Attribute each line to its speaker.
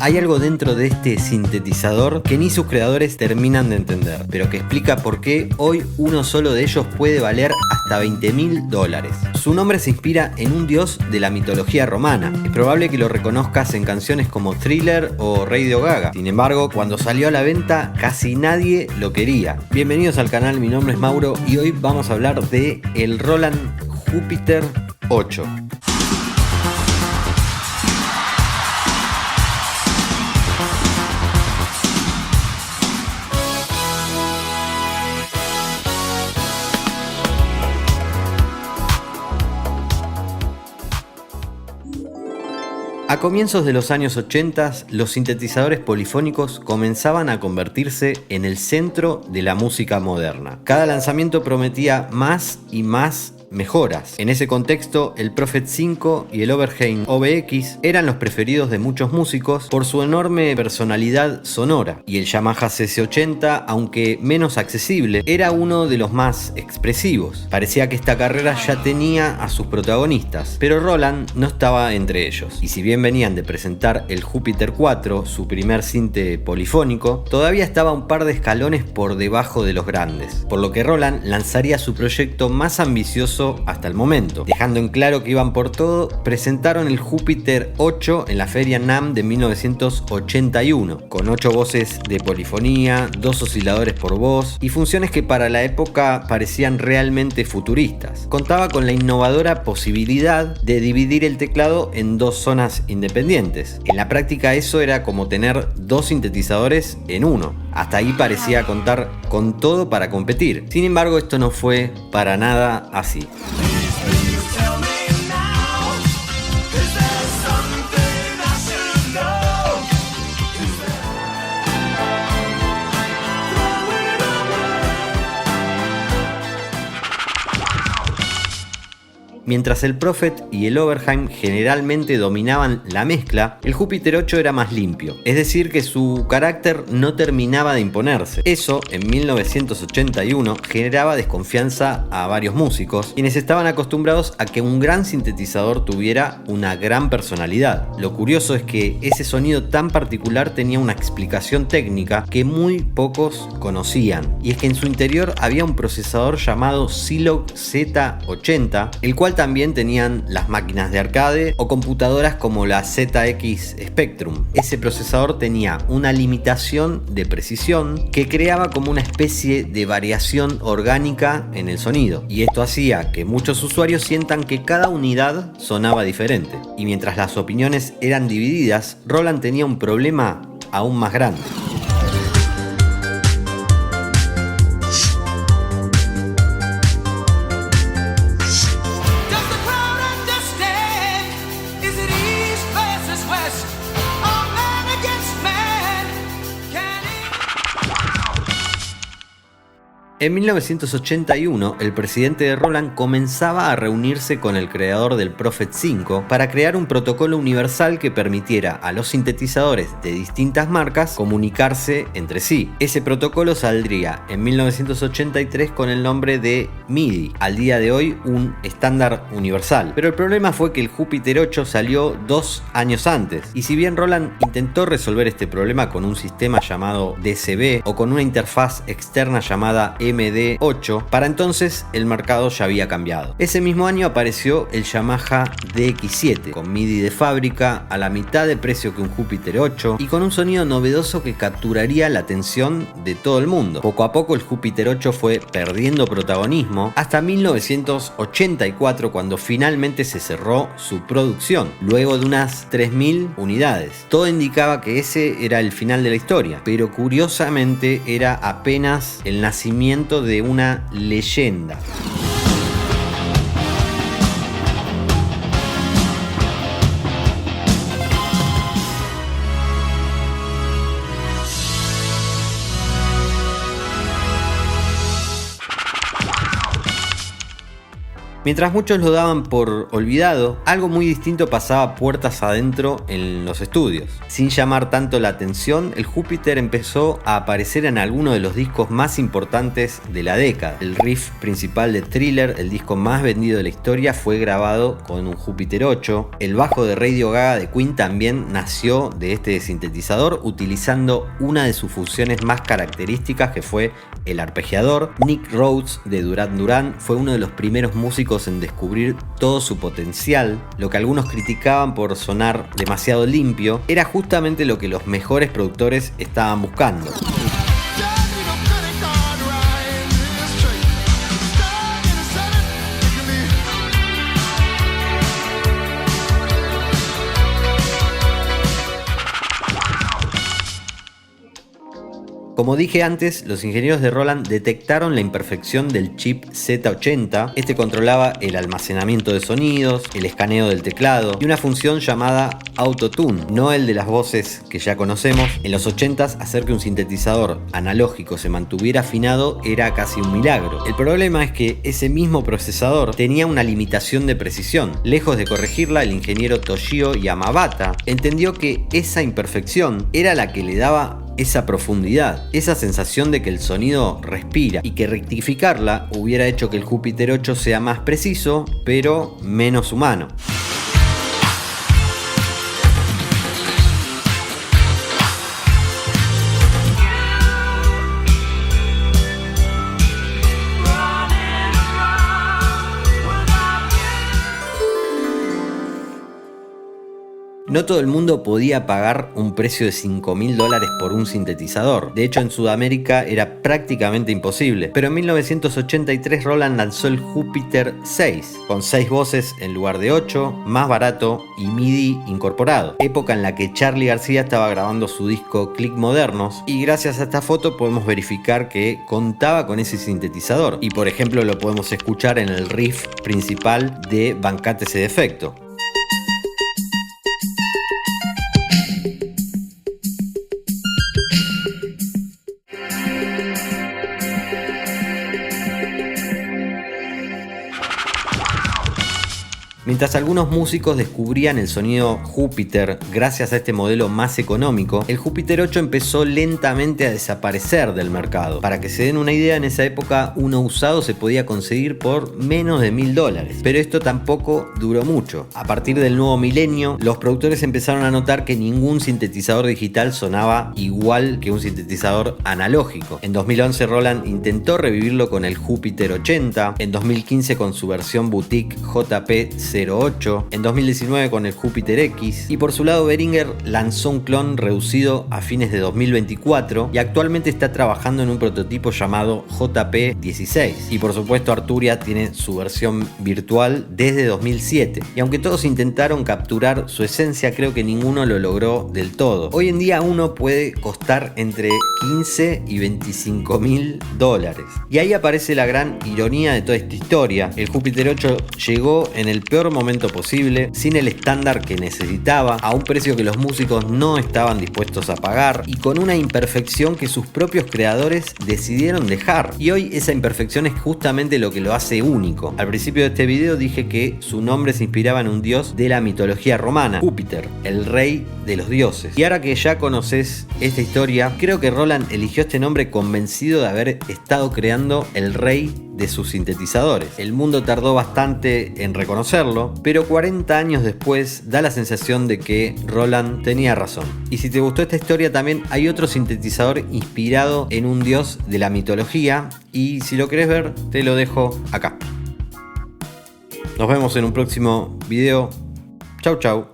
Speaker 1: Hay algo dentro de este sintetizador que ni sus creadores terminan de entender, pero que explica por qué hoy uno solo de ellos puede valer hasta $20.000. Su nombre se inspira en un dios de la mitología romana. Es probable que lo reconozcas en canciones como Thriller o Radio Gaga. Sin embargo, cuando salió a la venta, casi nadie lo quería. Bienvenidos al canal, mi nombre es Mauro y hoy vamos a hablar de el Roland Jupiter 8. A comienzos de los años 80, los sintetizadores polifónicos comenzaban a convertirse en el centro de la música moderna. Cada lanzamiento prometía más y más mejoras. En ese contexto, el Prophet 5 y el Oberheim OBX eran los preferidos de muchos músicos por su enorme personalidad sonora, y el Yamaha CC80, aunque menos accesible, era uno de los más expresivos. Parecía que esta carrera ya tenía a sus protagonistas, pero Roland no estaba entre ellos, y si bien venían de presentar el Jupiter 4, su primer sinte polifónico, todavía estaba un par de escalones por debajo de los grandes, por lo que Roland lanzaría su proyecto más ambicioso hasta el momento. Dejando en claro que iban por todo, presentaron el Jupiter 8 en la feria NAMM de 1981, con 8 voces de polifonía, 2 osciladores por voz y funciones que para la época parecían realmente futuristas. Contaba con la innovadora posibilidad de dividir el teclado en 2 zonas independientes. En la práctica eso era como tener 2 sintetizadores en uno. Hasta ahí parecía contar con todo para competir. Sin embargo, esto no fue para nada así. Mientras el Prophet y el Oberheim generalmente dominaban la mezcla, el Jupiter 8 era más limpio, es decir que su carácter no terminaba de imponerse. Eso, en 1981, generaba desconfianza a varios músicos, quienes estaban acostumbrados a que un gran sintetizador tuviera una gran personalidad. Lo curioso es que ese sonido tan particular tenía una explicación técnica que muy pocos conocían, y es que en su interior había un procesador llamado Zilog Z80, el cual también tenían las máquinas de arcade o computadoras como la ZX Spectrum. Ese procesador tenía una limitación de precisión que creaba como una especie de variación orgánica en el sonido, y esto hacía que muchos usuarios sientan que cada unidad sonaba diferente. Y mientras las opiniones eran divididas, Roland tenía un problema aún más grande. En 1981, el presidente de Roland comenzaba a reunirse con el creador del Prophet 5 para crear un protocolo universal que permitiera a los sintetizadores de distintas marcas comunicarse entre sí. Ese protocolo saldría en 1983 con el nombre de MIDI, al día de hoy un estándar universal. Pero el problema fue que el Jupiter 8 salió 2 años antes, y si bien Roland intentó resolver este problema con un sistema llamado DCB o con una interfaz externa llamada MD8, para entonces el mercado ya había cambiado. Ese mismo año apareció el Yamaha DX7, con MIDI de fábrica a la mitad de precio que un Jupiter 8 y con un sonido novedoso que capturaría la atención de todo el mundo. Poco a poco el Jupiter 8 fue perdiendo protagonismo hasta 1984, cuando finalmente se cerró su producción, luego de unas 3.000 unidades. Todo indicaba que ese era el final de la historia, pero curiosamente era apenas el nacimiento de una leyenda. Mientras muchos lo daban por olvidado, algo muy distinto pasaba puertas adentro en los estudios. Sin llamar tanto la atención, el Júpiter empezó a aparecer en algunos de los discos más importantes de la década. El riff principal de Thriller, el disco más vendido de la historia, fue grabado con un Júpiter 8. El bajo de Radio Gaga de Queen también nació de este sintetizador, utilizando una de sus funciones más características, que fue el arpegiador. Nick Rhodes de Duran Duran fue uno de los primeros músicos en descubrir todo su potencial. Lo que algunos criticaban por sonar demasiado limpio era justamente lo que los mejores productores estaban buscando. Como dije antes, los ingenieros de Roland detectaron la imperfección del chip Z80. Este controlaba el almacenamiento de sonidos, el escaneo del teclado y una función llamada Auto-Tune, no el de las voces que ya conocemos. En los 80s, hacer que un sintetizador analógico se mantuviera afinado era casi un milagro. El problema es que ese mismo procesador tenía una limitación de precisión. Lejos de corregirla, el ingeniero Toshio Yamabata entendió que esa imperfección era la que le daba esa profundidad, esa sensación de que el sonido respira, y que rectificarla hubiera hecho que el Júpiter 8 sea más preciso, pero menos humano. No todo el mundo podía pagar un precio de $5.000 por un sintetizador. De hecho, en Sudamérica era prácticamente imposible. Pero en 1983 Roland lanzó el Júpiter 6, con 6 voces en lugar de 8, más barato y MIDI incorporado. Época en la que Charly García estaba grabando su disco Click Modernos, y gracias a esta foto podemos verificar que contaba con ese sintetizador. Y por ejemplo lo podemos escuchar en el riff principal de Bancate ese defecto. Mientras algunos músicos descubrían el sonido Júpiter gracias a este modelo más económico, el Júpiter 8 empezó lentamente a desaparecer del mercado. Para que se den una idea, en esa época uno usado se podía conseguir por menos de $1.000. Pero esto tampoco duró mucho. A partir del nuevo milenio, los productores empezaron a notar que ningún sintetizador digital sonaba igual que un sintetizador analógico. En 2011 Roland intentó revivirlo con el Júpiter 80, en 2015 con su versión boutique JP08, en 2019 con el Júpiter X, y por su lado Behringer lanzó un clon reducido a fines de 2024 y actualmente está trabajando en un prototipo llamado JP16. Y por supuesto Arturia tiene su versión virtual desde 2007. Y aunque todos intentaron capturar su esencia, creo que ninguno lo logró del todo. Hoy en día uno puede costar entre 15 y $25.000. Y ahí aparece la gran ironía de toda esta historia. El Júpiter 8 llegó en el peor momento posible, sin el estándar que necesitaba, a un precio que los músicos no estaban dispuestos a pagar y con una imperfección que sus propios creadores decidieron dejar. Y hoy esa imperfección es justamente lo que lo hace único. Al principio de este video dije que su nombre se inspiraba en un dios de la mitología romana, Júpiter, el rey de los dioses. Y ahora que ya conoces esta historia, creo que Roland eligió este nombre convencido de haber estado creando el rey de sus sintetizadores. El mundo tardó bastante en reconocerlo, pero 40 años después da la sensación de que Roland tenía razón. Y si te gustó esta historia, también hay otro sintetizador inspirado en un dios de la mitología, y si lo querés ver, te lo dejo acá. Nos vemos en un próximo video. Chau chau.